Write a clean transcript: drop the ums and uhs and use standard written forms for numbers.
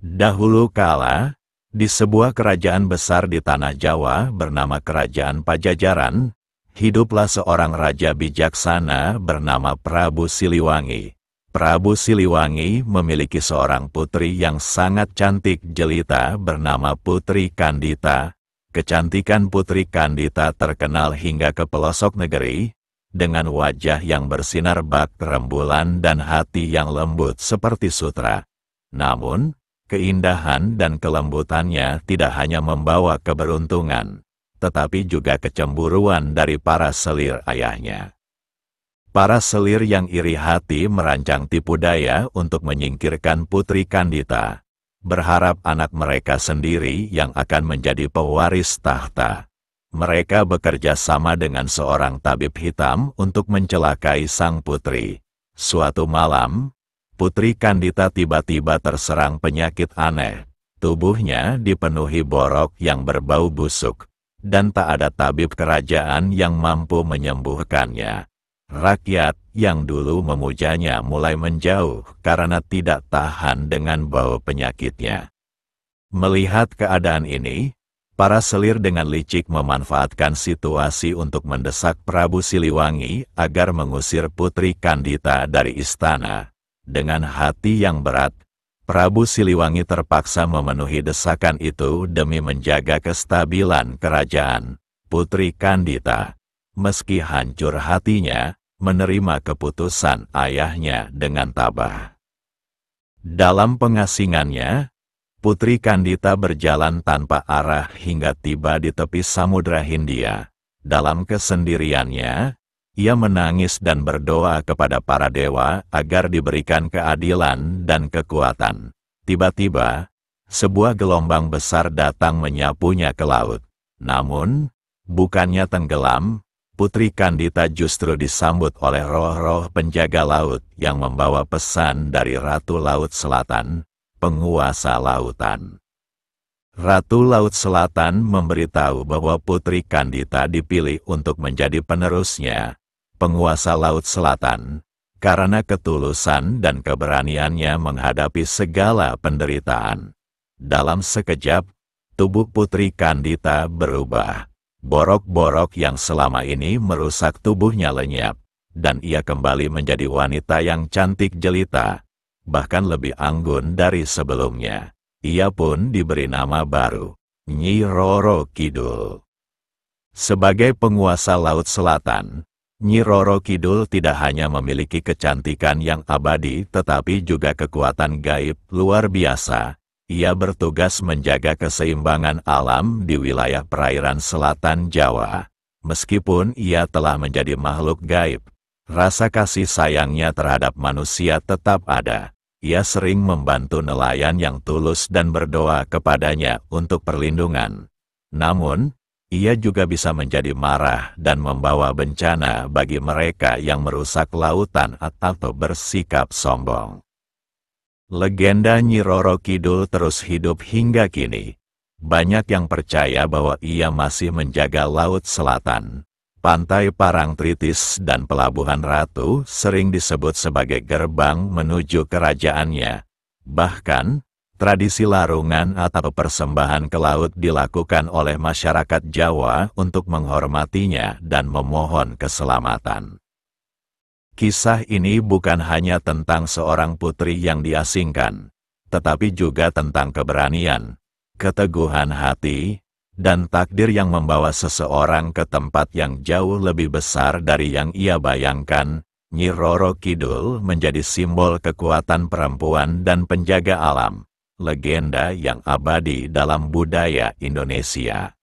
Dahulu kala, di sebuah kerajaan besar di tanah Jawa bernama Kerajaan Pajajaran, hiduplah seorang raja bijaksana bernama Prabu Siliwangi. Prabu Siliwangi memiliki seorang putri yang sangat cantik jelita bernama Putri Kandita. Kecantikan Putri Kandita terkenal hingga ke pelosok negeri, dengan wajah yang bersinar bak rembulan dan hati yang lembut seperti sutra. Namun, keindahan dan kelembutannya tidak hanya membawa keberuntungan, tetapi juga kecemburuan dari para selir ayahnya. Para selir yang iri hati merancang tipu daya untuk menyingkirkan Putri Kandita, berharap anak mereka sendiri yang akan menjadi pewaris tahta. Mereka bekerja sama dengan seorang tabib hitam untuk mencelakai sang putri. Suatu malam, Putri Kandita tiba-tiba terserang penyakit aneh. Tubuhnya dipenuhi borok yang berbau busuk, dan tak ada tabib kerajaan yang mampu menyembuhkannya. Rakyat yang dulu memujanya mulai menjauh karena tidak tahan dengan bau penyakitnya. Melihat keadaan ini, para selir dengan licik memanfaatkan situasi untuk mendesak Prabu Siliwangi agar mengusir Putri Kandita dari istana. Dengan hati yang berat, Prabu Siliwangi terpaksa memenuhi desakan itu demi menjaga kestabilan kerajaan. Putri Kandita, meski hancur hatinya, menerima keputusan ayahnya dengan tabah. Dalam pengasingannya, Putri Kandita berjalan tanpa arah hingga tiba di tepi Samudra Hindia. Dalam kesendiriannya, ia menangis dan berdoa kepada para dewa agar diberikan keadilan dan kekuatan. Tiba-tiba, sebuah gelombang besar datang menyapunya ke laut. Namun, bukannya tenggelam, Putri Kandita justru disambut oleh roh-roh penjaga laut yang membawa pesan dari Ratu Laut Selatan, penguasa lautan. Ratu Laut Selatan memberitahu bahwa Putri Kandita dipilih untuk menjadi penerusnya, penguasa Laut Selatan, karena ketulusan dan keberaniannya menghadapi segala penderitaan. Dalam sekejap, tubuh Putri Kandita berubah. Borok-borok yang selama ini merusak tubuhnya lenyap, dan ia kembali menjadi wanita yang cantik jelita, bahkan lebih anggun dari sebelumnya. Ia pun diberi nama baru, Nyi Roro Kidul. Sebagai penguasa Laut Selatan, Nyi Roro Kidul tidak hanya memiliki kecantikan yang abadi tetapi juga kekuatan gaib luar biasa. Ia bertugas menjaga keseimbangan alam di wilayah perairan selatan Jawa. Meskipun ia telah menjadi makhluk gaib, rasa kasih sayangnya terhadap manusia tetap ada. Ia sering membantu nelayan yang tulus dan berdoa kepadanya untuk perlindungan. Namun, ia juga bisa menjadi marah dan membawa bencana bagi mereka yang merusak lautan atau bersikap sombong. Legenda Nyi Roro Kidul terus hidup hingga kini. Banyak yang percaya bahwa ia masih menjaga Laut Selatan. Pantai Parangtritis dan Pelabuhan Ratu sering disebut sebagai gerbang menuju kerajaannya. Bahkan, tradisi larungan atau persembahan ke laut dilakukan oleh masyarakat Jawa untuk menghormatinya dan memohon keselamatan. Kisah ini bukan hanya tentang seorang putri yang diasingkan, tetapi juga tentang keberanian, keteguhan hati, dan takdir yang membawa seseorang ke tempat yang jauh lebih besar dari yang ia bayangkan. Nyi Roro Kidul menjadi simbol kekuatan perempuan dan penjaga alam, legenda yang abadi dalam budaya Indonesia.